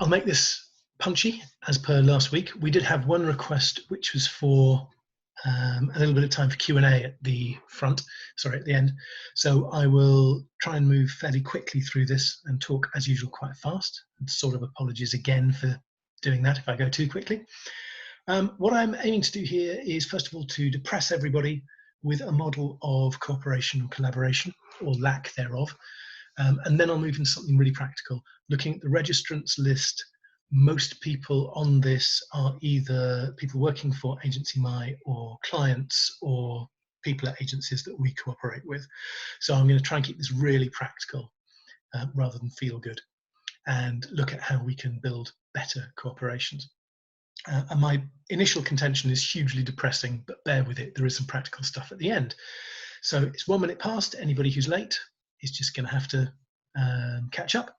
I'll make this punchy as per last week. We did have one request, which was for a little bit of time for Q&A at the at the end. So I will try and move fairly quickly through this and talk as usual quite fast. And sort of apologies again for doing that if I go too quickly. What I'm aiming to do here is, first of all, to depress everybody with a model of cooperation and collaboration, or lack thereof. And then I'll move into something really practical. Looking at the registrants list, most people on this are either people working for Agency My or clients or people at agencies that we cooperate with. So I'm going to try and keep this really practical rather than feel good, and look at how we can build better cooperations. And my initial contention is hugely depressing, but bear with it, there is some practical stuff at the end. So it's 1 minute past. Anybody who's late is just going to have to catch up.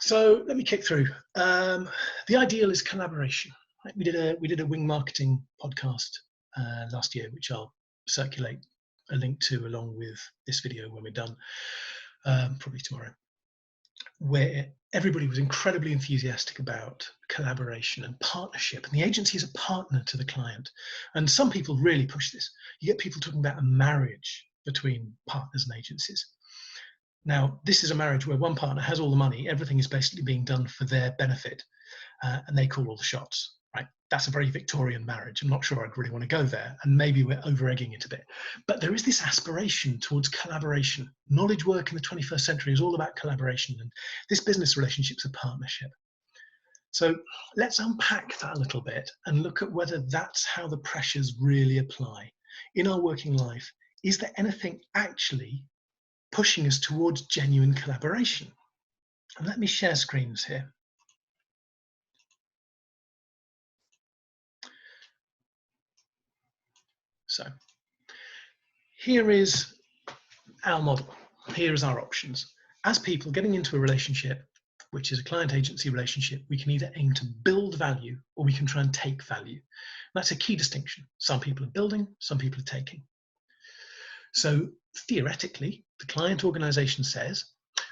So let me kick through. The ideal is collaboration. Right? We did a wing marketing podcast last year, which I'll circulate a link to along with this video when we're done, probably tomorrow, where everybody was incredibly enthusiastic about collaboration and partnership, and the agency is a partner to the client. And some people really push this. You get people talking about a marriage between partners and agencies. Now, this is a marriage where one partner has all the money, everything is basically being done for their benefit, and they call all the shots, right? That's a very Victorian marriage. I'm not sure I'd really want to go there, and maybe we're over-egging it a bit. But there is this aspiration towards collaboration. Knowledge work in the 21st century is all about collaboration, and this business relationship's a partnership. So let's unpack that a little bit and look at whether that's how the pressures really apply. In our working life, is there anything actually pushing us towards genuine collaboration? And let me share screens here. So here is our model. Here is our options. As people getting into a relationship, which is a client-agency relationship, we can either aim to build value or we can try and take value. And that's a key distinction. Some people are building, some people are taking. So theoretically, the client organization says,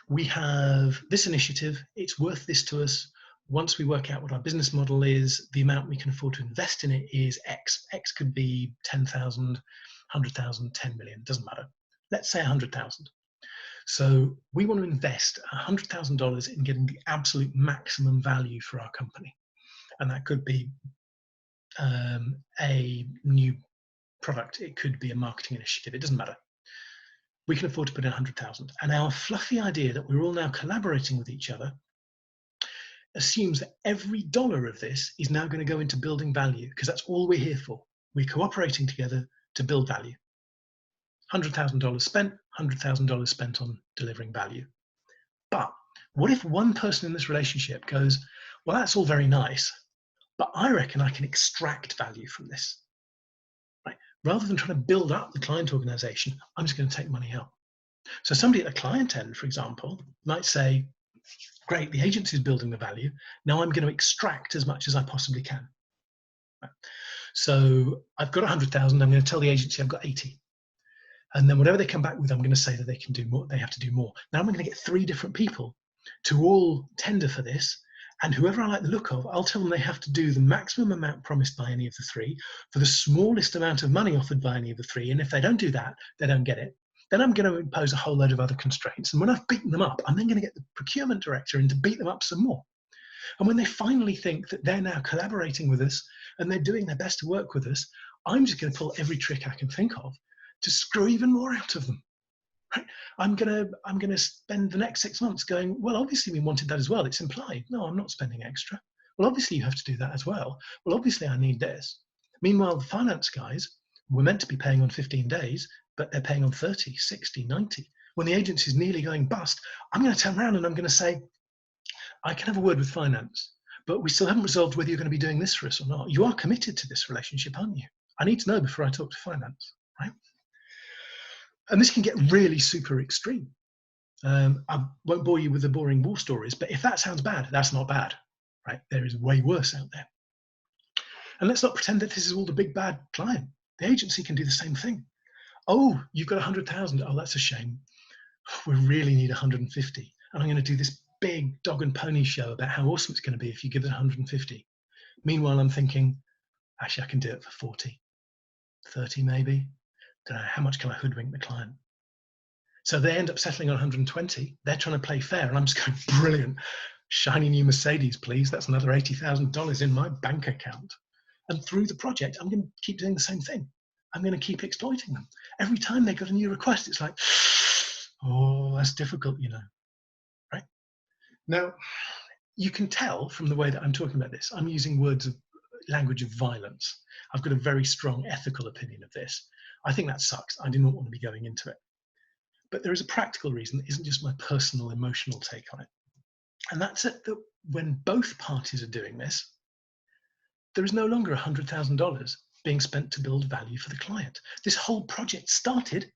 we have this initiative, it's worth this to us. Once we work out what our business model is, the amount we can afford to invest in it is X. X could be 10,000, 100,000, 10 million, doesn't matter. Let's say 100,000. So we want to invest $100,000 in getting the absolute maximum value for our company. And that could be a new product, it could be a marketing initiative, it doesn't matter. We can afford to put in 100,000. And our fluffy idea that we're all now collaborating with each other assumes that every dollar of this is now going to go into building value, because that's all we're here for. We're cooperating together to build value. $100,000 spent, $100,000 spent on delivering value. But what if one person in this relationship goes, well, that's all very nice, but I reckon I can extract value from this. Rather than trying to build up the client organization, I'm just going to take money out. So somebody at the client end, for example, might say, great, the agency is building the value. Now I'm going to extract as much as I possibly can. Right. So I've got 100,000. I'm going to tell the agency I've got 80. And then whatever they come back with, I'm going to say that they can do more. They have to do more. Now I'm going to get 3 different people to all tender for this. And whoever I like the look of, I'll tell them they have to do the maximum amount promised by any of the 3 for the smallest amount of money offered by any of the 3. And if they don't do that, they don't get it. Then I'm going to impose a whole load of other constraints. And when I've beaten them up, I'm then going to get the procurement director in to beat them up some more. And when they finally think that they're now collaborating with us and they're doing their best to work with us, I'm just going to pull every trick I can think of to screw even more out of them. Right? I'm gonna spend the next 6 months going, well, obviously we wanted that as well. It's implied. No, I'm not spending extra. Well, obviously you have to do that as well. Well, obviously I need this. Meanwhile, the finance guys were meant to be paying on 15 days, but they're paying on 30, 60, 90. When the agency is nearly going bust, I'm going to turn around and I'm going to say, I can have a word with finance, but we still haven't resolved whether you're going to be doing this for us or not. You are committed to this relationship, aren't you? I need to know before I talk to finance, right? And this can get really super extreme. I won't bore you with the boring war stories, but if that sounds bad, that's not bad, right? There is way worse out there. And let's not pretend that this is all the big bad client. The agency can do the same thing. Oh, you've got 100,000. Oh, that's a shame. We really need 150. And I'm going to do this big dog and pony show about how awesome it's going to be if you give it 150. Meanwhile, I'm thinking, actually, I can do it for 40, 30 maybe. Don't know, how much can I hoodwink the client? So they end up settling on 120. They're trying to play fair, and I'm just going, brilliant. Shiny new Mercedes, please. That's another $80,000 in my bank account. And through the project, I'm going to keep doing the same thing. I'm going to keep exploiting them. Every time they got a new request, it's like, oh, that's difficult, you know, right? Now, you can tell from the way that I'm talking about this, I'm using language of violence. I've got a very strong ethical opinion of this. I think that sucks. I do not want to be going into it. But there is a practical reason that isn't just my personal emotional take on it. And that's it, that when both parties are doing this, there is no longer $100,000 being spent to build value for the client. This whole project started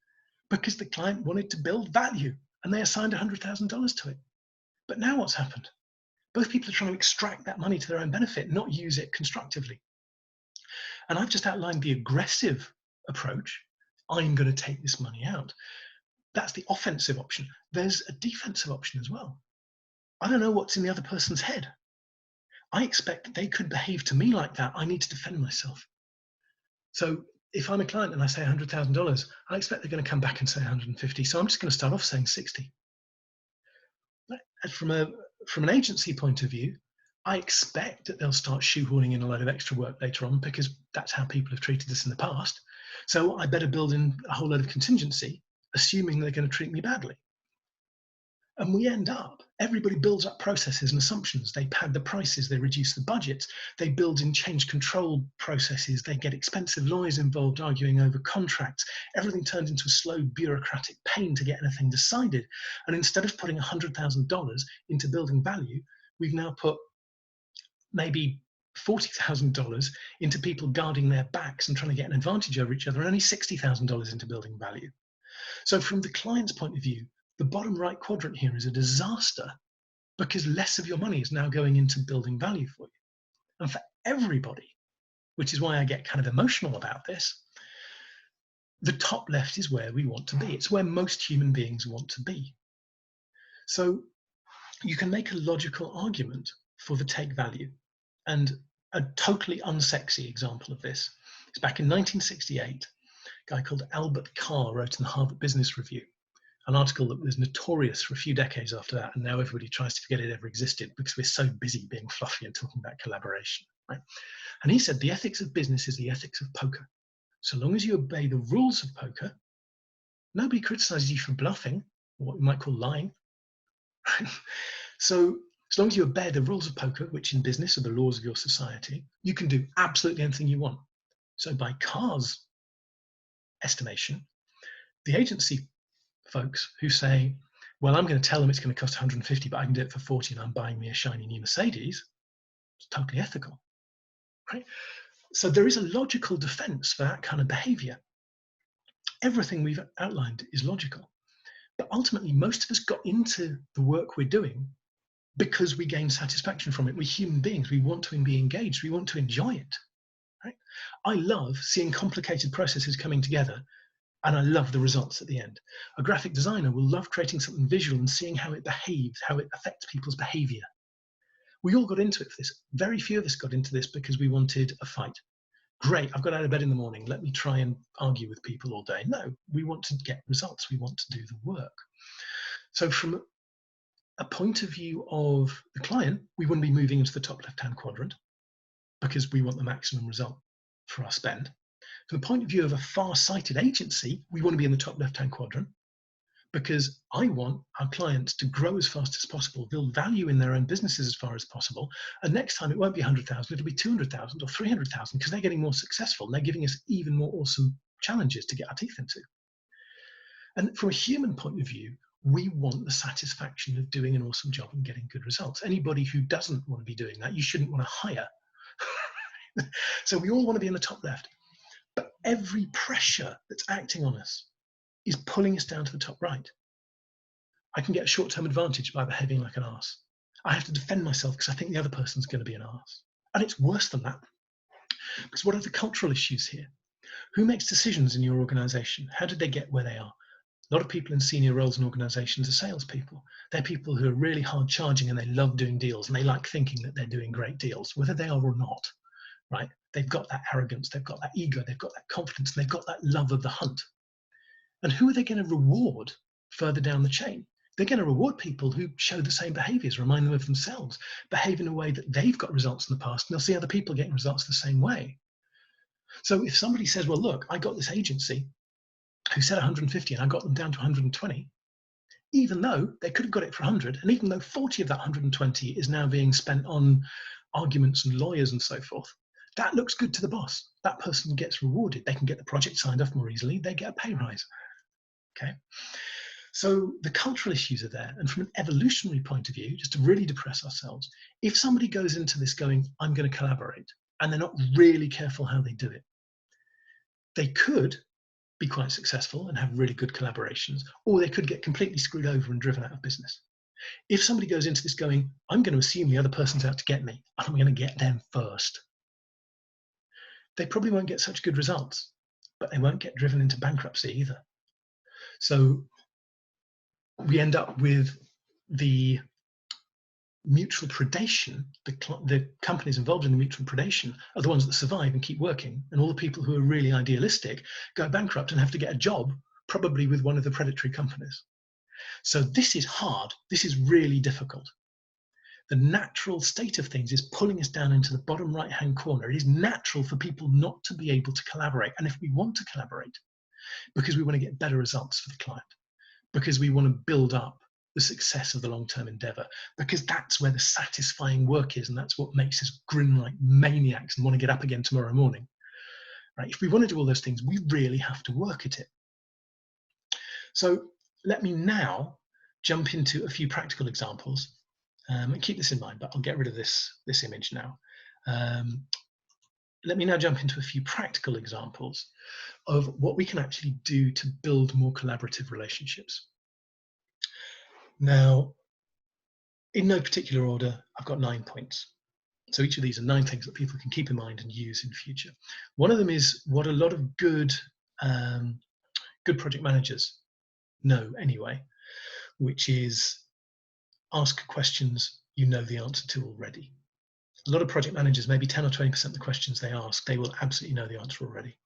because the client wanted to build value and they assigned $100,000 to it. But now what's happened? Both people are trying to extract that money to their own benefit, not use it constructively. And I've just outlined the aggressive approach. I'm going to take this money out. That's the offensive option. There's a defensive option as well. I don't know what's in the other person's head. I expect that they could behave to me like that. I need to defend myself. So if I'm a client and I say $100,000, I expect they're going to come back and say 150. So I'm just going to start off saying 60. From an agency point of view, I expect that they'll start shoehorning in a load of extra work later on because that's how people have treated us in the past. So I better build in a whole load of contingency, assuming they're going to treat me badly. And we end up, everybody builds up processes and assumptions. They pad the prices, they reduce the budgets, they build in change control processes, they get expensive lawyers involved arguing over contracts. Everything turns into a slow bureaucratic pain to get anything decided. And instead of putting $100,000 into building value, we've now put maybe $40,000 into people guarding their backs and trying to get an advantage over each other, and only $60,000 into building value. So from the client's point of view, the bottom right quadrant here is a disaster because less of your money is now going into building value for you. And for everybody, which is why I get kind of emotional about this, the top left is where we want to be. It's where most human beings want to be. So you can make a logical argument for the take value. And a totally unsexy example of this is back in 1968, a guy called Albert Carr wrote in the Harvard Business Review an article that was notorious for a few decades after that, and now everybody tries to forget it ever existed because we're so busy being fluffy and talking about collaboration, right? And he said the ethics of business is the ethics of poker. So long as you obey the rules of poker, nobody criticizes you for bluffing, or what we might call lying. So as long as you obey the rules of poker, which in business are the laws of your society, you can do absolutely anything you want. So by Carr's estimation, the agency folks who say, well, I'm going to tell them it's going to cost 150, but I can do it for 40 and I'm buying me a shiny new Mercedes, it's totally ethical, right? So there is a logical defense for that kind of behavior. Everything we've outlined is logical, but ultimately most of us got into the work we're doing because we gain satisfaction from it. We're human beings. We want to be engaged. We want to enjoy it, right? I love seeing complicated processes coming together, and I love the results at the end. A graphic designer will love creating something visual and seeing how it behaves, how it affects people's behavior. We all got into it for this. Very few of us got into this because we wanted a fight. Great, I've got out of bed in the morning. Let me try and argue with people all day. No, we want to get results. We want to do the work. So from a point of view of the client, we want to be moving into the top left-hand quadrant because we want the maximum result for our spend. From the point of view of a far-sighted agency, we want to be in the top left-hand quadrant because I want our clients to grow as fast as possible, build value in their own businesses as far as possible. And next time it won't be 100,000, it'll be 200,000 or 300,000 because they're getting more successful. And they're giving us even more awesome challenges to get our teeth into. And from a human point of view, we want the satisfaction of doing an awesome job and getting good results. Anybody who doesn't want to be doing that, you shouldn't want to hire. So we all want to be in the top left. But every pressure that's acting on us is pulling us down to the top right. I can get a short-term advantage by behaving like an arse. I have to defend myself because I think the other person's going to be an arse. And it's worse than that. Because what are the cultural issues here? Who makes decisions in your organization? How did they get where they are? A lot of people in senior roles in organizations are salespeople. They're people who are really hard charging and they love doing deals and they like thinking that they're doing great deals, whether they are or not, right? They've got that arrogance, they've got that ego, they've got that confidence, and they've got that love of the hunt. And who are they going to reward further down the chain? They're going to reward people who show the same behaviors, remind them of themselves, behave in a way that they've got results in the past, and they'll see other people getting results the same way. So if somebody says, well, look, I got this agency who said 150 and I got them down to 120, even though they could have got it for 100, and even though 40 of that 120 is now being spent on arguments and lawyers and so forth, that looks good to the boss. That person gets rewarded. They can get the project signed off more easily. They get a pay rise. Okay. So the cultural issues are there. And from an evolutionary point of view, just to really depress ourselves, if somebody goes into this going, I'm going to collaborate, and they're not really careful how they do it, they could be quite successful and have really good collaborations, or they could get completely screwed over and driven out of business. If somebody goes into this going, I'm going to assume the other person's out to get me, and I'm going to get them first, they probably won't get such good results, but they won't get driven into bankruptcy either. So we end up with the mutual predation. The companies involved in the mutual predation are the ones that survive and keep working, and all the people who are really idealistic go bankrupt and have to get a job, probably with one of the predatory companies. So this is hard. This is really difficult. The natural state of things is pulling us down into the bottom right-hand corner. It is natural for people not to be able to collaborate. And if we want to collaborate, because we want to get better results for the client, because we want to build up the success of the long-term endeavor, because that's where the satisfying work is, and that's what makes us grin like maniacs and want to get up again tomorrow morning. Right? If we want to do all those things, we really have to work at it. So let me now jump into a few practical examples, and keep this in mind, but I'll get rid of this image now. Let me now jump into a few practical examples of what we can actually do to build more collaborative relationships. Now, in no particular order, I've got 9 points. So each of these are 9 things that people can keep in mind and use in future. One of them is what a lot of good project managers know anyway, which is ask questions you know the answer to already. A lot of project managers, maybe 10 or 20% of the questions they ask, they will absolutely know the answer already.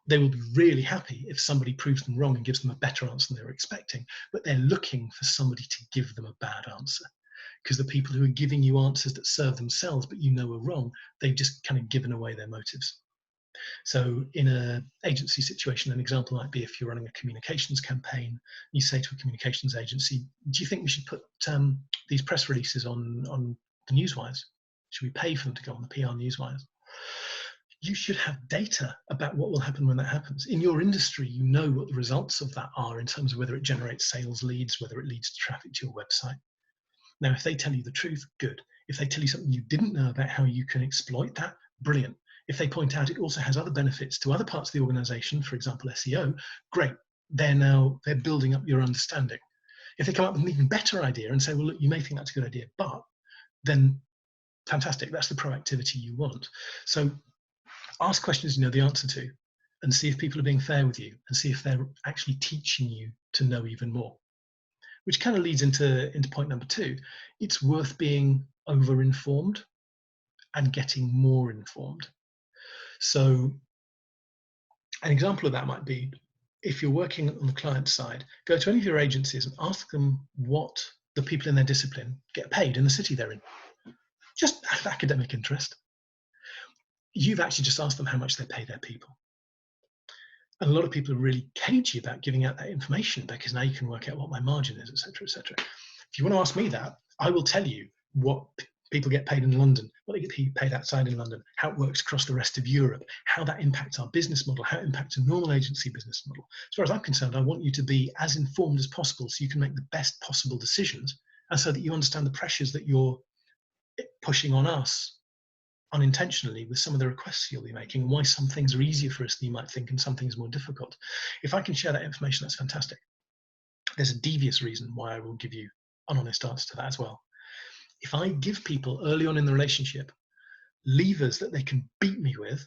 They will be really happy if somebody proves them wrong and gives them a better answer than they were expecting, but they're looking for somebody to give them a bad answer, because the people who are giving you answers that serve themselves but you know are wrong, they've just kind of given away their motives. So in an agency situation, an example might be if you're running a communications campaign, you say to a communications agency, do you think we should put these press releases on the newswires? Should we pay for them to go on the PR newswires? You should have data about what will happen when that happens. In your industry, you know what the results of that are in terms of whether it generates sales leads, whether it leads to traffic to your website. Now, if they tell you the truth, good. If they tell you something you didn't know about how you can exploit that, brilliant. If they point out it also has other benefits to other parts of the organization, for example, SEO, great. They're building up your understanding. If they come up with an even better idea and say, well, look, you may think that's a good idea, but then fantastic, that's the proactivity you want. So ask questions you know the answer to, and see if people are being fair with you, and see if they're actually teaching you to know even more. Which kind of leads into point number 2. It's worth being over-informed and getting more informed. So an example of that might be, if you're working on the client side, go to any of your agencies and ask them what the people in their discipline get paid in the city they're in. Just out of academic interest. You've actually just asked them how much they pay their people. And a lot of people are really cagey about giving out that information, because now you can work out what my margin is, etc., etc. If you want to ask me that, I will tell you what people get paid in London, what they get paid outside in London, how it works across the rest of Europe, how that impacts our business model, how it impacts a normal agency business model. As far as I'm concerned, I want you to be as informed as possible so you can make the best possible decisions, and so that you understand the pressures that you're pushing on us unintentionally with some of the requests you'll be making, and why some things are easier for us than you might think and some things more difficult. If I can share that information, that's fantastic. There's a devious reason why I will give you an honest answer to that as well. If I give people early on in the relationship levers that they can beat me with,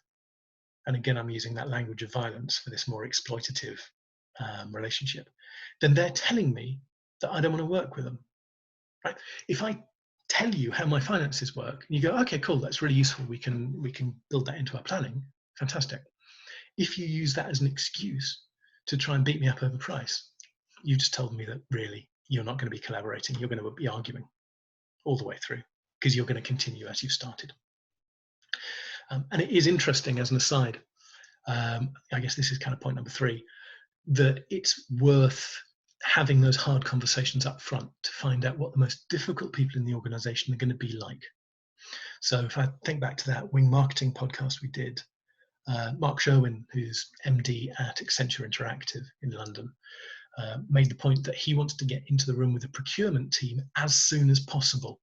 and again, I'm using that language of violence for this more exploitative relationship, then they're telling me that I don't want to work with them. Right? If I tell you how my finances work, and you go, okay, cool, that's really useful. We can build that into our planning. Fantastic. If you use that as an excuse to try and beat me up over price, you just told me that really you're not going to be collaborating. You're going to be arguing all the way through because you're going to continue as you started. And it is interesting, as an aside, I guess this is kind of point number 3, that it's worth having those hard conversations up front to find out what the most difficult people in the organization are going to be like. So if I think back to that Wing Marketing podcast we did, Mark Sherwin, who's MD at Accenture Interactive in London, made the point that he wants to get into the room with the procurement team as soon as possible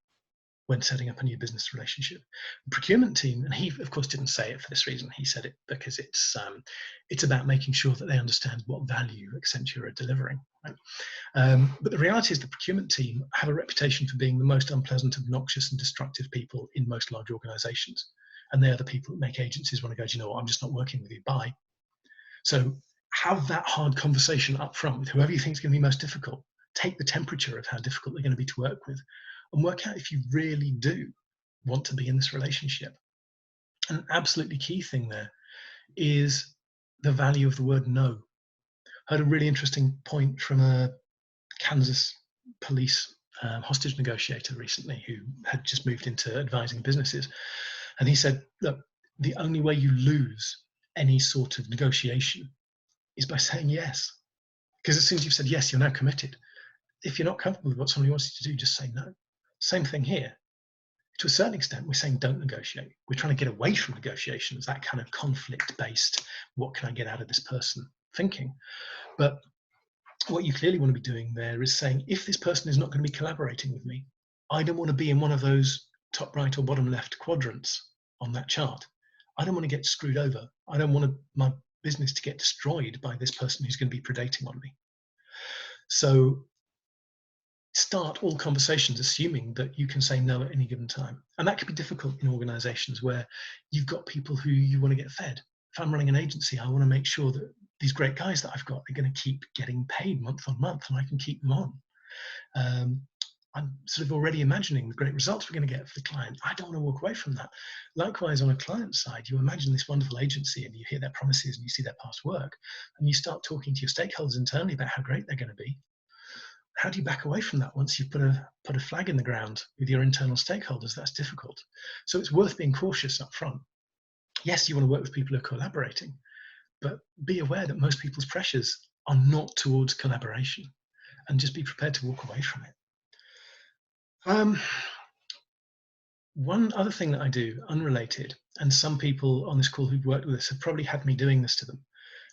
when setting up a new business relationship. The procurement team, and he of course didn't say it for this reason, he said it because it's about making sure that they understand what value Accenture are delivering. Right? But the reality is the procurement team have a reputation for being the most unpleasant, obnoxious and destructive people in most large organizations. And they're the people that make agencies want to go, do you know what, I'm just not working with you, bye. So have that hard conversation up front with whoever you think is going to be most difficult. Take the temperature of how difficult they're going to be to work with and work out if you really do want to be in this relationship. An absolutely key thing there is the value of the word no. I heard a really interesting point from a Kansas police hostage negotiator recently who had just moved into advising businesses. And he said, look, the only way you lose any sort of negotiation is by saying yes. Because as soon as you've said yes, you're now committed. If you're not comfortable with what somebody wants you to do, just say no. Same thing here. To a certain extent, we're saying don't negotiate. We're trying to get away from negotiations, that kind of conflict-based, what can I get out of this person thinking. But what you clearly want to be doing there is saying, if this person is not going to be collaborating with me, I don't want to be in one of those top right or bottom left quadrants on that chart. I don't want to get screwed over. I don't want my business to get destroyed by this person who's going to be predating on me. So start all conversations assuming that you can say no at any given time. And that can be difficult in organizations where you've got people who you want to get fed. If I'm running an agency, I want to make sure that these great guys that I've got are going to keep getting paid month on month and I can keep them on. I'm sort of already imagining the great results we're going to get for the client. I don't want to walk away from that. Likewise, on a client side, you imagine this wonderful agency and you hear their promises and you see their past work and you start talking to your stakeholders internally about how great they're going to be. How do you back away from that once you've put a flag in the ground with your internal stakeholders? That's difficult. So it's worth being cautious up front. Yes, you want to work with people who are collaborating, but be aware that most people's pressures are not towards collaboration and just be prepared to walk away from it. One other thing that I do, unrelated, and some people on this call who've worked with us have probably had me doing this to them,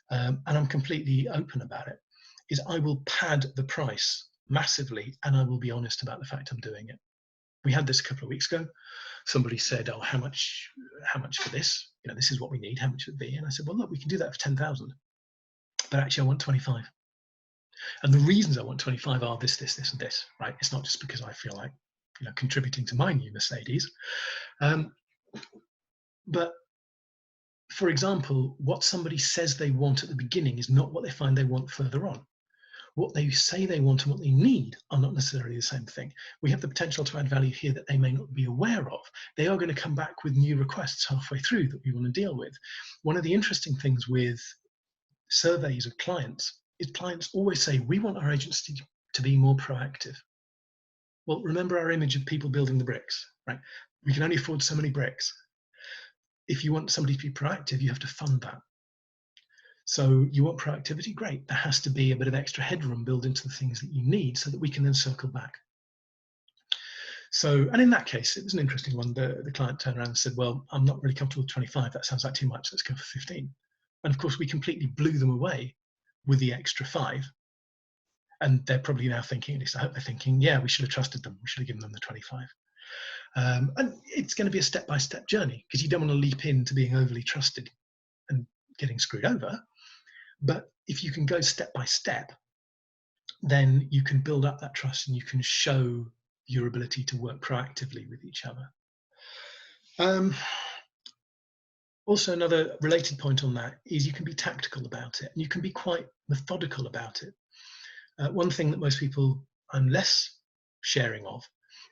and I'm completely open about it, is I will pad the price massively and I will be honest about the fact I'm doing it. We had this a couple of weeks ago. Somebody said, oh, how much for this? You know, this is what we need, how much would it be? And I said, well, look, we can do that for 10,000, but actually I want 25. And the reasons I want 25 are this, and this, right? It's not just because I feel like, you know, contributing to my new Mercedes. But for example, what somebody says they want at the beginning is not what they find they want further on. What they say they want and what they need are not necessarily the same thing. We have the potential to add value here that they may not be aware of. They are going to come back with new requests halfway through that we want to deal with. One of the interesting things with surveys of clients is clients always say, we want our agency to be more proactive. Well, remember our image of people building the bricks, right? We can only afford so many bricks. If you want somebody to be proactive, you have to fund that. So you want proactivity? Great. There has to be a bit of extra headroom built into the things that you need so that we can then circle back. So, and in that case, it was an interesting one. The client turned around and said, well, I'm not really comfortable with 25. That sounds like too much. Let's go for 15. And of course, we completely blew them away with the extra 5. And they're probably now thinking, at least I hope they're thinking, yeah, we should have trusted them. We should have given them the 25. And it's going to be a step-by-step journey because you don't want to leap into being overly trusted and getting screwed over. But if you can go step by step, then you can build up that trust and you can show your ability to work proactively with each other. Also, another related point on that is you can be tactical about it and you can be quite methodical about it. One thing that most people I'm less sharing of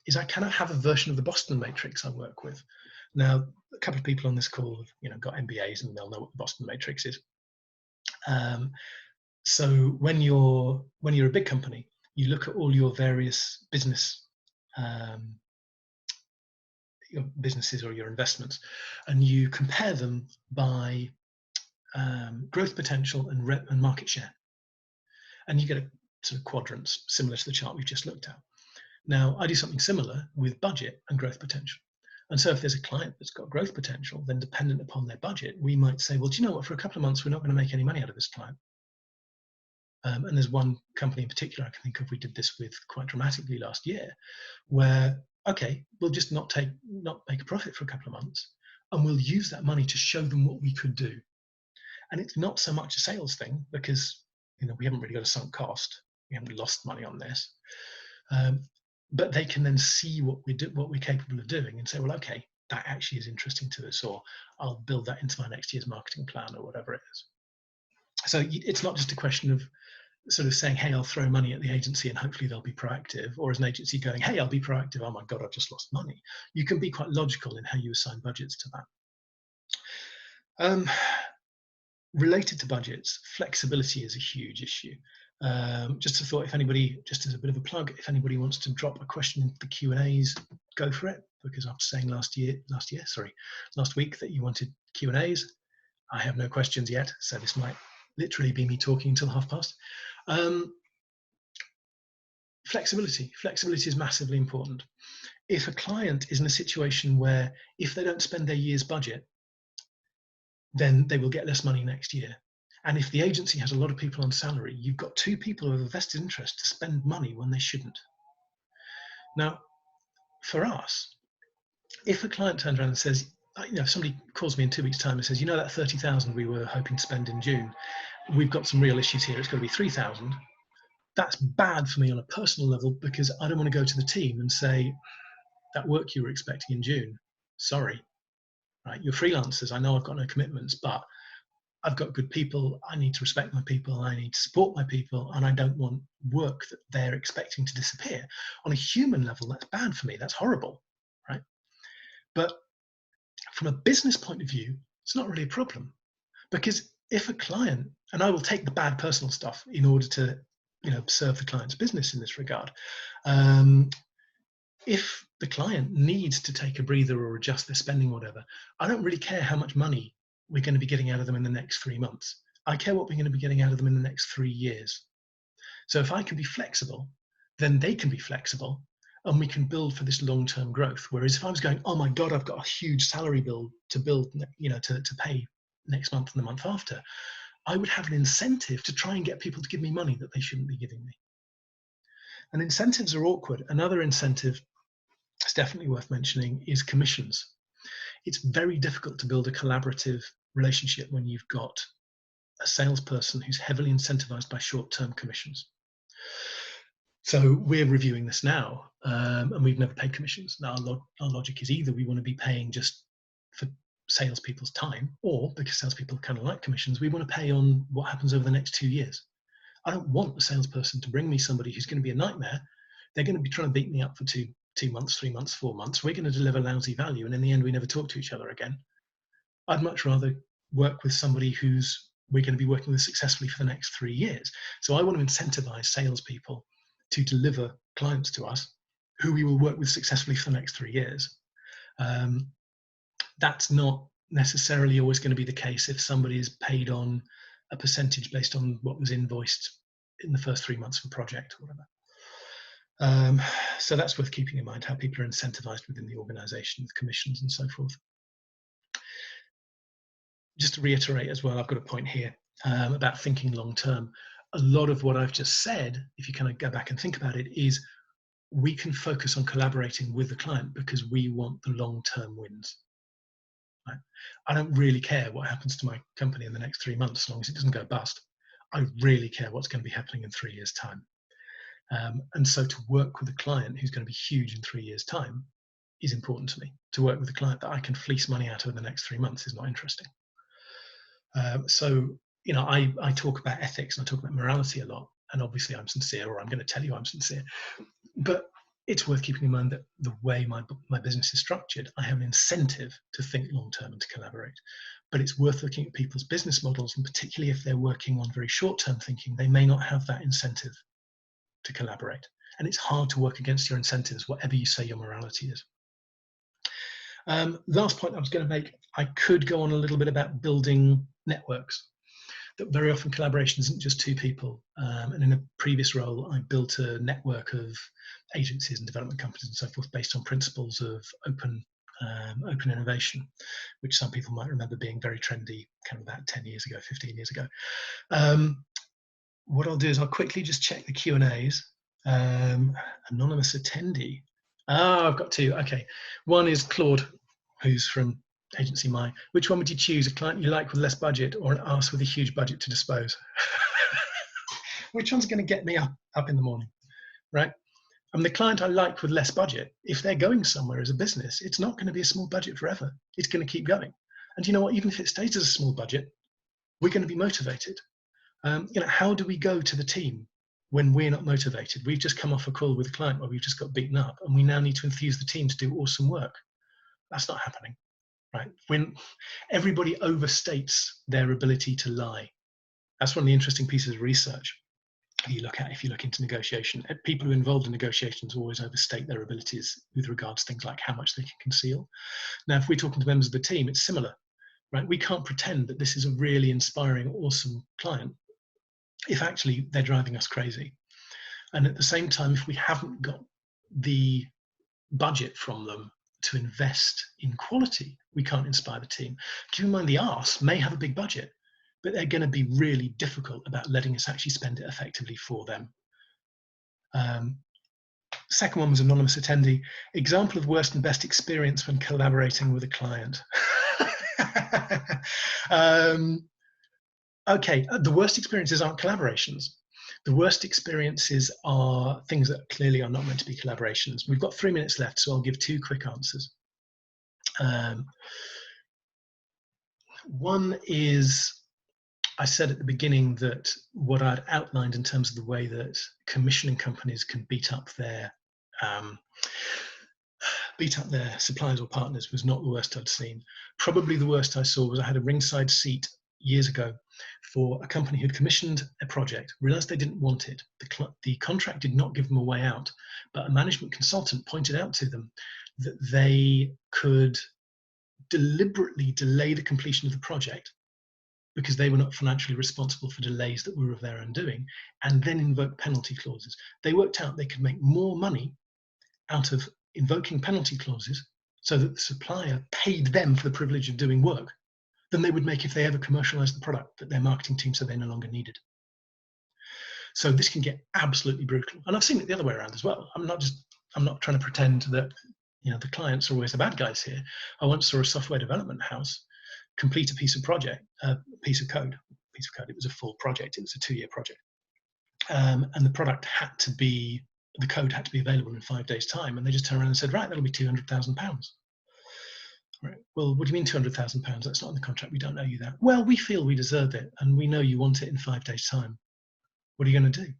is I cannot have a version of the Boston Matrix I work with. Now, a couple of people on this call have, got MBAs and they'll know what the Boston Matrix is. So when you're a big company, you look at all your various your businesses or your investments, and you compare them by growth potential and market share, and you get a sort of quadrants similar to the chart we've just looked at. Now, I do something similar with budget and growth potential. And so if there's a client that's got growth potential, then dependent upon their budget, we might say, well, do you know what, for a couple of months, we're not going to make any money out of this client. And there's one company in particular I can think of we did this with quite dramatically last year, where, okay, we'll just not make a profit for a couple of months, and we'll use that money to show them what we could do. And it's not so much a sales thing because, we haven't really got a sunk cost. We haven't lost money on this. But they can then see what we're capable of doing and say, well, okay, that actually is interesting to us, or I'll build that into my next year's marketing plan or whatever it is. So it's not just a question of sort of saying, hey, I'll throw money at the agency and hopefully they'll be proactive, or as an agency going, hey, I'll be proactive. Oh my God, I've just lost money. You can be quite logical in how you assign budgets to that. Related to budgets, flexibility is a huge issue. Just a thought, if anybody, just as a bit of a plug, if anybody wants to drop a question into the Q&As, go for it, because after saying last week that you wanted Q&As, I have no questions yet, so this might literally be me talking until past. Flexibility is massively important. If a client is in a situation where if they don't spend their year's budget, then they will get less money next year. And if the agency has a lot of people on salary, you've got two people who have a vested interest to spend money when they shouldn't. Now, for us, if a client turns around and says, if somebody calls me in 2 weeks' time and says, that 30,000 we were hoping to spend in June, we've got some real issues here, it's going to be 3,000. That's bad for me on a personal level because I don't want to go to the team and say, that work you were expecting in June, sorry, right? You're freelancers. I know I've got no commitments, but I've got good people. I need to respect my people. I need to support my people. And I don't want work that they're expecting to disappear. On a human level, that's bad for me. That's horrible, right? But from a business point of view, it's not really a problem. Because if a client, and I will take the bad personal stuff in order to, serve the client's business in this regard. If the client needs to take a breather or adjust their spending, whatever, I don't really care how much money we're going to be getting out of them in the next 3 months. I care what we're going to be getting out of them in the next 3 years. So if I can be flexible, then they can be flexible and we can build for this long-term growth. Whereas if I was going, oh my God, I've got a huge salary bill to build, to pay next month and the month after, I would have an incentive to try and get people to give me money that they shouldn't be giving me. And incentives are awkward. Another incentive that's definitely worth mentioning is commissions. It's very difficult to build a collaborative relationship when you've got a salesperson who's heavily incentivized by short-term commissions. So we're reviewing this now, and we've never paid commissions. Now our logic is either we want to be paying just for salespeople's time, or because salespeople kind of like commissions, we want to pay on what happens over the next 2 years. I don't want a salesperson to bring me somebody who's going to be a nightmare. They're going to be trying to beat me up for 2 months, 3 months, 4 months. We're going to deliver lousy value, and in the end, we never talk to each other again. I'd much rather work with somebody we're going to be working with successfully for the next 3 years. So I want to incentivize salespeople to deliver clients to us who we will work with successfully for the next 3 years. That's not necessarily always going to be the case if somebody is paid on a percentage based on what was invoiced in the first 3 months of a project or whatever. So that's worth keeping in mind, how people are incentivized within the organization with commissions and so forth. Just to reiterate as well, I've got a point here about thinking long term. A lot of what I've just said, if you kind of go back and think about it, is we can focus on collaborating with the client because we want the long-term wins. Right? I don't really care what happens to my company in the next 3 months as long as it doesn't go bust. I really care what's going to be happening in 3 years' time. And so to work with a client who's going to be huge in 3 years' time, is important to me. To work with a client that I can fleece money out of in the next 3 months is not interesting. So, I talk about ethics and I talk about morality a lot. And obviously I'm sincere, or I'm going to tell you I'm sincere. But it's worth keeping in mind that the way my business is structured, I have an incentive to think long term and to collaborate. But it's worth looking at people's business models, and particularly if they're working on very short term thinking, they may not have that incentive to collaborate. And it's hard to work against your incentives, whatever you say your morality is. Last point I was going to make, I could go on a little bit about building networks. That very often collaboration isn't just two people. And in a previous role, I built a network of agencies and development companies and so forth based on principles of open innovation, which some people might remember being very trendy kind of about 10 years ago, 15 years ago. What I'll do is I'll quickly just check the Q&As. Anonymous attendee. I've got two. Okay. One is Claude, who's from Agency My. Which one would you choose? A client you like with less budget, or an arse with a huge budget to dispose? Which one's going to get me up in the morning, right? The client I like with less budget, if they're going somewhere as a business, it's not going to be a small budget forever. It's going to keep going. And you know what? Even if it stays as a small budget, we're going to be motivated. How do we go to the team when we're not motivated? We've just come off a call with a client where we've just got beaten up, and we now need to enthuse the team to do awesome work. That's not happening, right? When everybody overstates their ability to lie. That's one of the interesting pieces of research if you look into negotiation. People who are involved in negotiations always overstate their abilities with regards to things like how much they can conceal. Now, if we're talking to members of the team, it's similar, right? We can't pretend that this is a really inspiring, awesome client if actually they're driving us crazy. And at the same time, if we haven't got the budget from them to invest in quality, we can't inspire the team. Keep in mind, the arse may have a big budget, but they're going to be really difficult about letting us actually spend it effectively for them. Second one was anonymous attendee. Example of worst and best experience when collaborating with a client. Okay, the worst experiences aren't collaborations. The worst experiences are things that clearly are not meant to be collaborations. We've got 3 minutes left, so I'll give two quick answers. One is, I said at the beginning that what I'd outlined in terms of the way that commissioning companies can beat up their suppliers or partners was not the worst I'd seen. Probably the worst I saw was I had a ringside seat years ago for a company who'd commissioned a project, realized they didn't want it. The contract did not give them a way out, but a management consultant pointed out to them that they could deliberately delay the completion of the project because they were not financially responsible for delays that were of their own doing, and then invoke penalty clauses. They worked out they could make more money out of invoking penalty clauses so that the supplier paid them for the privilege of doing work than they would make if they ever commercialized the product that their marketing team said they no longer needed. So this can get absolutely brutal. And I've seen it the other way around as well. I'm not trying to pretend that the clients are always the bad guys here. I once saw a software development house complete a piece of code. It was a full project. It was a 2-year project. And the code had to be available in 5 days' time. And they just turned around and said, right, that'll be £200,000. Right. Well, what do you mean £200,000? That's not in the contract. We don't owe you that. Well, we feel we deserve it, and we know you want it in 5 days' time. What are you going to do?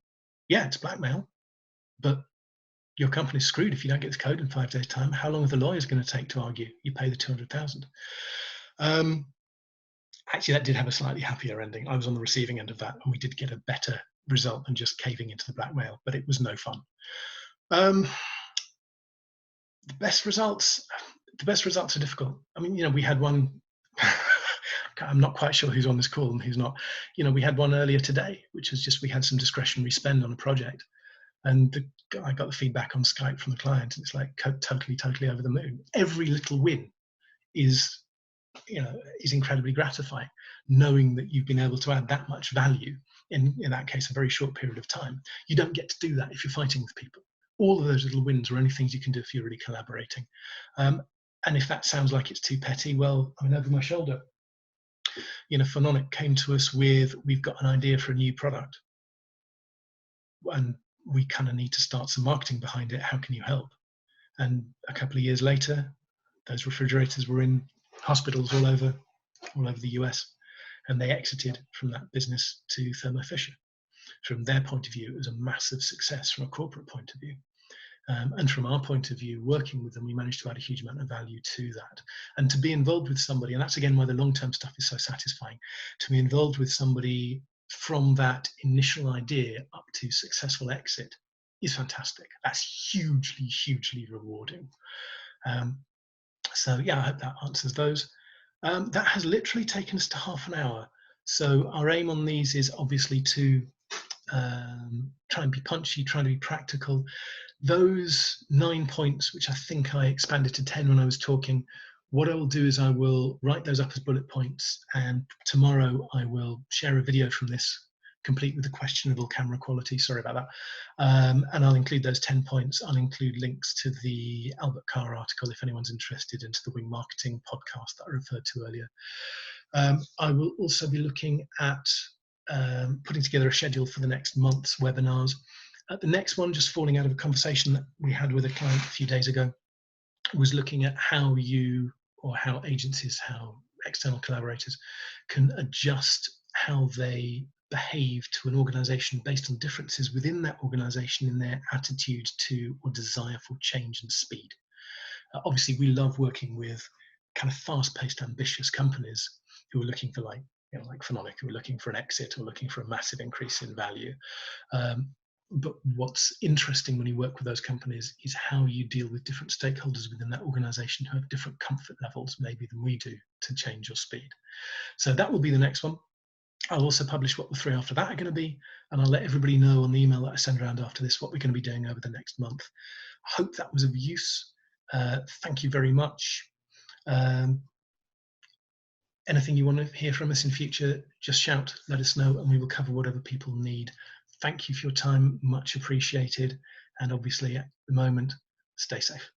Yeah, it's blackmail, but your company's screwed if you don't get the code in 5 days' time. How long are the lawyers going to take to argue? You pay the $200,000. Actually, that did have a slightly happier ending. I was on the receiving end of that, and we did get a better result than just caving into the blackmail, but it was no fun. The best results are difficult. I mean, we had one. I'm not quite sure who's on this call and who's not. We had one earlier today, which was just we had some discretionary spend on a project, and I got the feedback on Skype from the client, and it's like totally over the moon. Every little win is incredibly gratifying, knowing that you've been able to add that much value in that case a very short period of time. You don't get to do that if you're fighting with people. All of those little wins are only things you can do if you're really collaborating. And if that sounds like it's too petty, well, I mean, over my shoulder, Phononic came to us with, we've got an idea for a new product, and we kind of need to start some marketing behind it. How can you help? And a couple of years later, those refrigerators were in hospitals all over the US, and they exited from that business to Thermo Fisher. From their point of view, it was a massive success from a corporate point of view. And from our point of view, working with them, we managed to add a huge amount of value to that. And to be involved with somebody, and that's again why the long-term stuff is so satisfying, to be involved with somebody from that initial idea up to successful exit is fantastic. That's hugely, hugely rewarding. So yeah, I hope that answers those. That has literally taken us to half an hour. So our aim on these is obviously to try and be punchy, try to be practical. Those 9 points, which I think I expanded to 10 when I was talking, what I will do is I will write those up as bullet points, and tomorrow I will share a video from this, complete with the questionable camera quality, sorry about that, and I'll include those 10 points. I'll include links to the Albert Carr article if anyone's interested, into the Wing Marketing podcast that I referred to earlier. I will also be looking at putting together a schedule for the next month's webinars. The next one, just falling out of a conversation that we had with a client a few days ago, was looking at how you, or how agencies, how external collaborators can adjust how they behave to an organization based on differences within that organization in their attitude to or desire for change and speed. Obviously, we love working with kind of fast-paced, ambitious companies who are looking for, like Phenolic, who are looking for an exit or looking for a massive increase in value. But what's interesting when you work with those companies is how you deal with different stakeholders within that organization who have different comfort levels maybe than we do to change or speed. So that will be the next one. I'll also publish what the 3 after that are going to be, and I'll let everybody know on the email that I send around after this what we're going to be doing over the next month. I hope that was of use. Thank you very much. Anything you want to hear from us in future, just shout, let us know, and we will cover whatever people need. Thank you for your time, much appreciated. And obviously at the moment, stay safe.